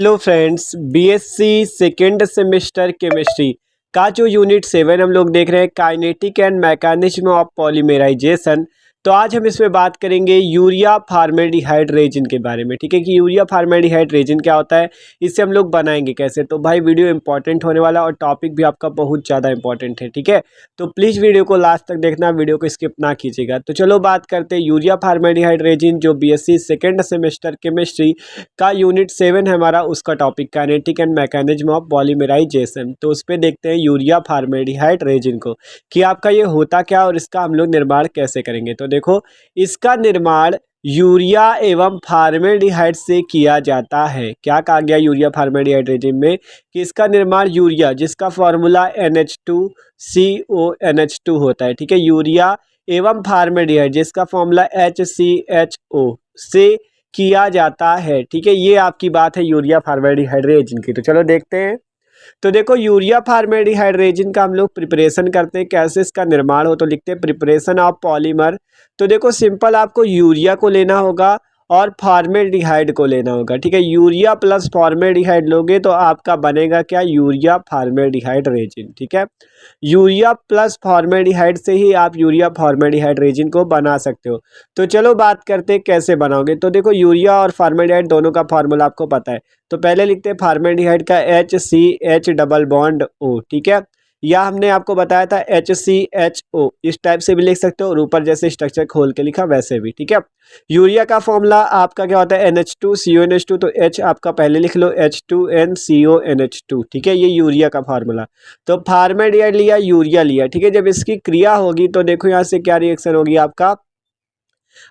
Hello friends, BSc second semester chemistry का जो unit 7 हम लोग देख रहे हैं kinetic and mechanism of polymerisation. तो आज हम इसमें बात करेंगे यूरिया फार्मेल्डिहाइड रेजिन के बारे में। ठीक है कि यूरिया फार्मेल्डिहाइड रेजिन क्या होता है, इससे हम लोग बनाएंगे कैसे। तो भाई वीडियो इंपॉर्टेंट होने वाला और टॉपिक भी आपका बहुत ज़्यादा इंपॉर्टेंट है। ठीक है, तो प्लीज़ वीडियो को लास्ट तक देखना, वीडियो को स्किप ना कीजिएगा। तो चलो बात करते हैं यूरिया फार्मेल्डिहाइड रेजिन, जो बीएससी सेकेंड सेमेस्टर केमिस्ट्री का यूनिट 7 है हमारा, उसका topic kinetic and mechanism of polymerisation. तो उस पर देखते हैं यूरिया फार्मेल्डिहाइड रेजिन को कि आपका ये होता क्या और इसका हम लोग निर्माण कैसे करेंगे। तो देखो, इसका निर्माण यूरिया एवं फार्मेल्डिहाइड से किया जाता है। क्या कहा गया यूरिया फार्मेल्डिहाइड रेजिन में कि इसका निर्माण यूरिया, जिसका फॉर्मूला NH2CONH2 होता है। ठीक है, यूरिया एवं फार्मेल्डिहाइड जिसका फॉर्मूला HCHO से किया जाता है। ठीक है, ये आपकी बात है यूरिया फार्मेल्डिहाइड रेजिन की। तो चलो देखते हैं। तो देखो, यूरिया फार्मेल्डिहाइड रेजिन का हम लोग प्रिपरेशन करते हैं, कैसे इसका निर्माण हो। तो लिखते हैं प्रिपरेशन ऑफ पॉलीमर। तो देखो सिंपल, आपको यूरिया को लेना होगा और फार्मेल्डिहाइड को लेना होगा। ठीक है, यूरिया प्लस फार्मेल्डिहाइड लोगे तो आपका बनेगा क्या, यूरिया फार्मेल्डिहाइड रेजिन। ठीक है, यूरिया प्लस फार्मेल्डिहाइड से ही आप यूरिया फार्मेल्डिहाइड रेजिन को बना सकते हो। तो चलो बात करते हैं कैसे बनाओगे। तो देखो, यूरिया और फार्मेल्डिहाइड दोनों का फार्मूला आपको पता है। तो पहले लिखते हैं फार्मेल्डिहाइड का HCH डबल बॉन्ड O। ठीक है, या हमने आपको बताया था HCHO, इस टाइप से भी लिख सकते हो और ऊपर जैसे स्ट्रक्चर खोल के लिखा वैसे भी। ठीक है, यूरिया का फॉर्मूला आपका क्या होता है, NH2CONH2। तो H आपका पहले लिख लो, H2NCONH2। ठीक है, ये यूरिया का फार्मूला। तो फार्मेल्डिहाइड लिया, यूरिया लिया। ठीक है, जब इसकी क्रिया होगी तो देखो यहाँ से क्या रिएक्शन होगी आपका।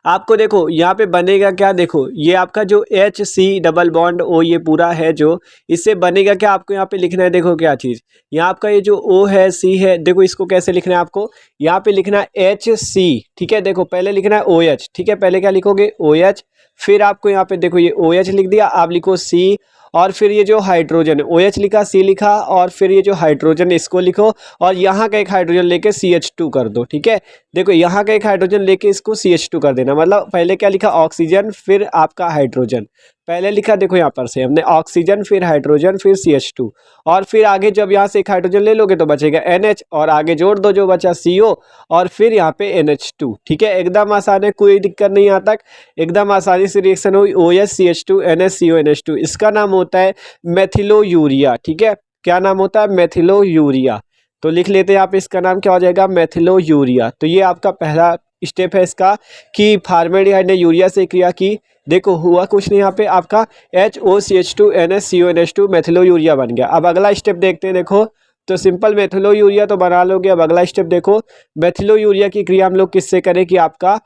आपको देखो यहाँ पे बनेगा क्या, देखो ये आपका जो HC डबल बॉन्ड O ये पूरा है, जो इससे बनेगा क्या, आपको यहाँ पे लिखना है। देखो क्या चीज़, यहाँ आपका ये जो O है, C है, देखो इसको कैसे लिखना है आपको। यहाँ पे लिखना है HC। ठीक है, देखो पहले लिखना है OH। ठीक है, पहले क्या लिखोगे, OH। फिर आपको यहाँ पे देखो ये OH लिख दिया, आप लिखो C। और फिर ये जो हाइड्रोजन है, OH लिखा, C लिखा, और फिर ये जो हाइड्रोजन है इसको लिखो, और यहाँ का एक हाइड्रोजन लेके CH2 कर दो। ठीक है, देखो यहाँ का एक हाइड्रोजन लेके इसको CH2 कर देना। मतलब पहले क्या लिखा, ऑक्सीजन, फिर आपका हाइड्रोजन। पहले लिखा देखो यहाँ पर से हमने ऑक्सीजन, फिर हाइड्रोजन, फिर CH2। और फिर आगे जब यहाँ से एक हाइड्रोजन ले लोगे तो बचेगा NH, और आगे जोड़ दो जो बचा CO, और फिर यहाँ पे NH2। ठीक है, एकदम आसान है, कोई दिक्कत नहीं यहाँ तक, एकदम आसानी से रिएक्शन हुई। OH CH2 NH CO NH2, इसका नाम होता है मेथिलो यूरिया। ठीक है, क्या नाम होता है, मेथिलो यूरिया। तो लिख लेते हैं आप, इसका नाम क्या हो जाएगा, मेथिलो यूरिया। तो ये आपका पहला स्टेप है इसका कि फार्मेल्डिहाइड ने यूरिया से क्रिया की। देखो हुआ कुछ नहीं, यहाँ पे आपका HOCH2 NH2CONH2 मेथिलो यूरिया बन गया। अब अगला स्टेप देखते हैं। देखो, तो सिंपल मेथिलो यूरिया तो बना लोगे। अब अगला स्टेप देखो, मेथिलो यूरिया की क्रिया हम लोग किससे करें कि आपका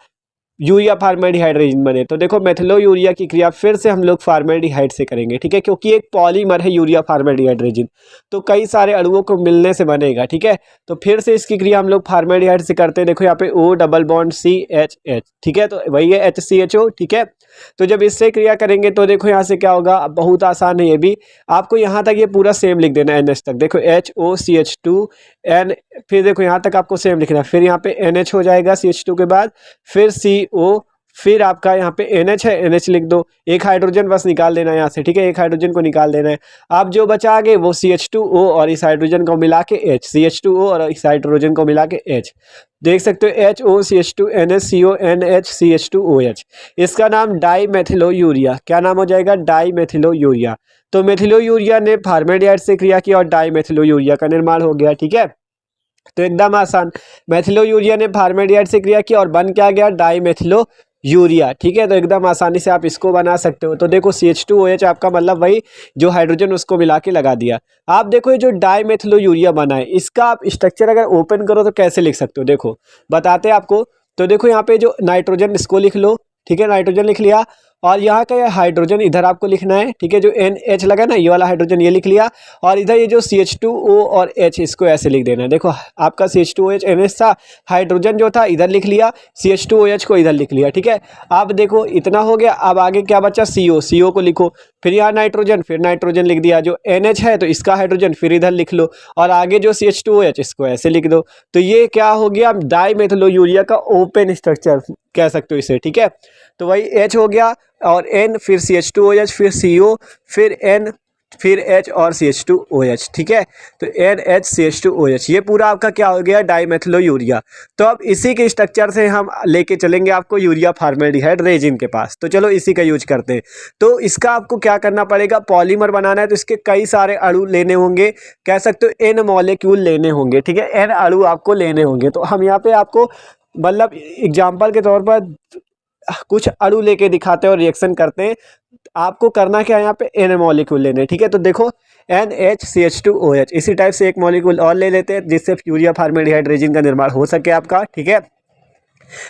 यूरिया फार्मेल्डिहाइड रेजिन बने। तो देखो, मेथिलो यूरिया की क्रिया फिर से हम लोग फार्मेल्डिहाइड से करेंगे। ठीक है, क्योंकि एक पॉलीमर है यूरिया फार्मेल्डिहाइड रेजिन, तो कई सारे अणुओं को मिलने से बनेगा। ठीक है, तो फिर से इसकी क्रिया हम लोग फार्मेल्डिहाइड से करते हैं। देखो यहाँ पे O डबल बॉन्ड CHH। ठीक है, तो वही है HCHO। ठीक है, तो जब इससे क्रिया करेंगे तो देखो यहाँ से क्या होगा, अब बहुत आसान है ये भी। आपको यहाँ तक ये पूरा सेम लिख देना है, NH तक। देखो HOCH2 N, फिर देखो यहाँ तक आपको सेम लिखना है। फिर यहाँ पे NH हो जाएगा CH2 के बाद, फिर CO, फिर आपका यहाँ पे NH है, NH लिख दो। एक हाइड्रोजन बस निकाल देना है यहाँ से। ठीक है, एक हाइड्रोजन को निकाल देना है। अब जो बचा आगे वो CH2O और इस हाइड्रोजन को मिला के H, CH2O और इस हाइड्रोजन को मिला के H। देख सकते हो HOCH2 NHCO NH CH2OH। इसका नाम डाई मेथिलो यूरिया, क्या नाम हो जाएगा, डाई मेथिलो यूरिया। तो मेथिलो यूरिया ने फार्मेल्डिहाइड से क्रिया की और डाई मेथिलो यूरिया का निर्माण हो गया। ठीक है, तो एकदम आसान, मेथिलो यूरिया ने फार्मेल्डिहाइड से क्रिया की और बन क्या गया, डाई मेथिलो यूरिया। ठीक है, तो एकदम आसानी से आप इसको बना सकते हो। तो देखो CH2OH आपका मतलब वही जो हाइड्रोजन उसको मिला के लगा दिया। आप देखो ये जो डाई मेथिलो यूरिया बना है, इसका आप स्ट्रक्चर अगर ओपन करो तो कैसे लिख सकते हो, देखो बताते हैं आपको। तो देखो यहाँ पे जो नाइट्रोजन, इसको लिख लो। ठीक है, नाइट्रोजन लिख लिया, और यहाँ का हाइड्रोजन इधर आपको लिखना है। ठीक है, जो NH लगा ना, ये वाला हाइड्रोजन ये लिख लिया, और इधर ये जो CH2O और H, इसको ऐसे लिख देना है। देखो आपका CH2OH NH था, हाइड्रोजन जो था इधर लिख लिया, CH2OH को इधर लिख लिया। ठीक है, अब देखो इतना हो गया। अब आगे क्या बचा, CO को लिखो, फिर यहाँ नाइट्रोजन, फिर नाइट्रोजन लिख दिया। जो NH है तो इसका हाइड्रोजन फिर इधर लिख लो, और आगे जो CH2OH इसको ऐसे लिख दो। तो ये क्या हो गया, डाई मेथिलो यूरिया का ओपन स्ट्रक्चर। कह सकते हो इसे, ठीक है। तो वही H हो गया और N, फिर CH2OH, फिर CO, फिर N, फिर H और CH2OH, ठीक है। तो NHCH2OH ये पूरा आपका क्या हो गया, डाइमेथिलो यूरिया। तो अब इसी के स्ट्रक्चर से हम लेके चलेंगे आपको यूरिया फॉर्मेल्डिहाइड रेजिन के पास। तो चलो इसी का यूज करते हैं। तो इसका आपको क्या करना पड़ेगा, पॉलीमर बनाना है तो इसके कई सारे अणु लेने होंगे, कह सकते हो N मॉलिक्यूल लेने होंगे, ठीक है, N अणु आपको लेने होंगे। तो हम यहाँ पे आपको मतलब एग्जाम्पल के तौर पर कुछ अणु लेके दिखाते हैं और रिएक्शन करते हैं। आपको करना क्या है, यहाँ पे N मॉलिक्यूल लेने, ठीक है। तो देखो NHCH2OH, इसी टाइप से एक मॉलिक्यूल और ले लेते हैं जिससे यूरिया फॉर्मेल्डिहाइड रेजिन का निर्माण हो सके आपका, ठीक है।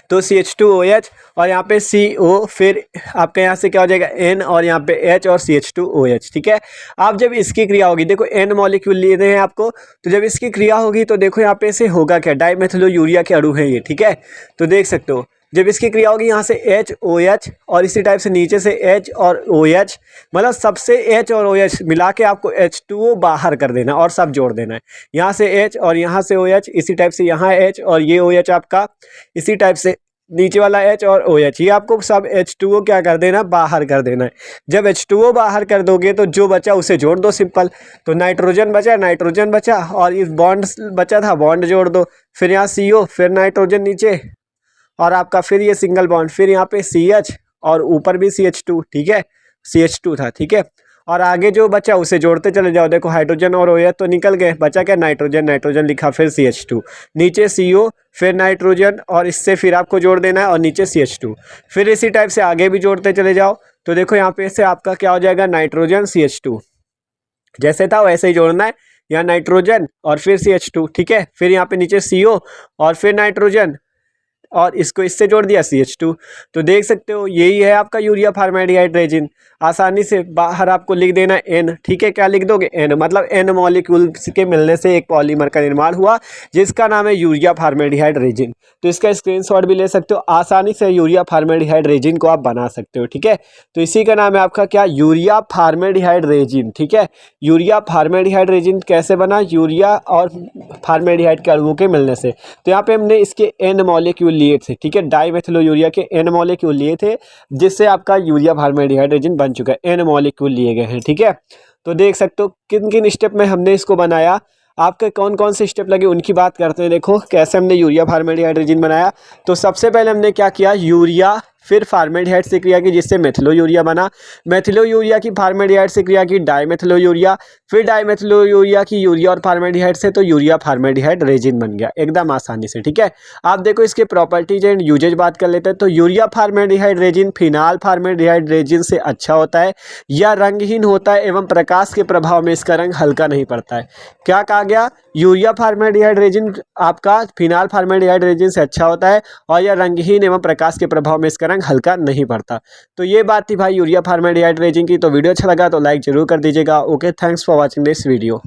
तो CH2OH और यहाँ पे CO, फिर आपके यहाँ से क्या हो जाएगा N और यहाँ पे H और CH2OH, ठीक है। अब जब इसकी क्रिया होगी, देखो N मॉलिक्यूल लेने हैं आपको, तो जब इसकी क्रिया होगी तो देखो यहाँ पे से होगा क्या, डाइमेथिलो यूरिया के अणु हैं ये, ठीक है। तो देख सकते हो जब इसकी क्रिया होगी यहाँ से HOH और इसी टाइप से नीचे से H और OH, मतलब सबसे H और OH मिला के आपको H2O बाहर कर देना और सब जोड़ देना है। यहाँ से H और यहाँ से OH, इसी टाइप से यहाँ H और ये OH आपका, इसी टाइप से नीचे वाला H और OH, ये आपको सब H2O क्या कर देना, बाहर कर देना है। जब H2O बाहर कर दोगे तो जो बचा उसे जोड़ दो, सिंपल। तो नाइट्रोजन बचा, नाइट्रोजन बचा और इस बॉन्ड बचा था, बॉन्ड जोड़ दो। फिर यहाँ CO, फिर नाइट्रोजन नीचे और आपका फिर ये सिंगल बॉन्ड, फिर यहाँ पे CH और ऊपर भी CH2, ठीक है, CH2 था, ठीक है। और आगे जो बचा उसे जोड़ते चले जाओ। देखो हाइड्रोजन और OH तो निकल गए, बचा क्या, नाइट्रोजन, नाइट्रोजन लिखा, फिर CH2, नीचे CO, फिर नाइट्रोजन और इससे फिर आपको जोड़ देना है और नीचे CH2, फिर इसी टाइप से आगे भी जोड़ते चले जाओ। तो देखो यहाँ पे से आपका क्या हो जाएगा, नाइट्रोजन CH2, जैसे था वैसे ही जोड़ना है, यहाँ नाइट्रोजन और फिर CH2, ठीक है। फिर यहाँ पे नीचे CO और फिर नाइट्रोजन और इसको इससे जोड़ दिया CH2। तो देख सकते हो यही है आपका यूरिया फॉर्मेल्डिहाइड रेजिन। आसानी से बाहर आपको लिख देना N, ठीक है। क्या लिख दोगे, N, मतलब N मॉलिक्यूल के मिलने से एक पॉलीमर का निर्माण हुआ जिसका नाम है यूरिया फॉर्मेल्डिहाइड रेजिन। तो इसका स्क्रीनशॉट भी ले सकते हो, आसानी से यूरिया फॉर्मेल्डिहाइड रेजिन को आप बना सकते हो, ठीक है। तो इसी का नाम है आपका क्या, यूरिया फॉर्मेल्डिहाइड रेजिन, ठीक है। यूरिया फॉर्मेल्डिहाइड रेजिन कैसे बना, यूरिया और फॉर्मेल्डिहाइड के अणुओं के मिलने से। तो यहाँ पे हमने इसके N मॉलिक्यूल लिए थे, ठीक है, डाइमेथिलो यूरिया के N मॉलिक्यूल लिए थे जिससे आपका यूरिया फॉर्मेल्डिहाइड रेजिन बन चुका है, N मॉलिक्यूल लिए गए हैं, ठीक है। तो देख सकते हो किन किन स्टेप में हमने इसको बनाया, आपके कौन कौन से स्टेप लगे उनकी बात करते हैं। देखो कैसे हमने यूरिया फॉर्मेल्डिहाइड रेजिन बनाया। तो सबसे पहले हमने क्या किया, यूरिया फिर फॉर्मेल्डिहाइड से क्रिया की जिससे मेथिलो यूरिया बना, मेथिलो यूरिया की फॉर्मेल्डिहाइड से क्रिया की डाइमेथिलो यूरिया, फिर डाइमेथिलो यूरिया की यूरिया और फॉर्मेल्डिहाइड से तो यूरिया फॉर्मेल्डिहाइड रेजिन बन गया एकदम आसानी से, ठीक है। आप देखो इसके प्रॉपर्टीज एंड यूजेज बात कर लेते हैं। तो urea formaldehyde resin phenol formaldehyde resin से अच्छा होता है, या रंगहीन होता है एवं प्रकाश के प्रभाव में इसका रंग हल्का नहीं पड़ता है। क्या कहा गया, यूरिया फॉर्मेल्डिहाइड रेजिन आपका फिनाल फॉर्मेल्डिहाइड रेजिन से अच्छा होता है और यह रंगहीन एवं प्रकाश के प्रभाव में इसका रंग हल्का नहीं पड़ता। तो ये बात थी भाई यूरिया फॉर्मेल्डिहाइड रेजिन की। तो वीडियो अच्छा लगा तो लाइक जरूर कर दीजिएगा। Okay, thanks for watching this video.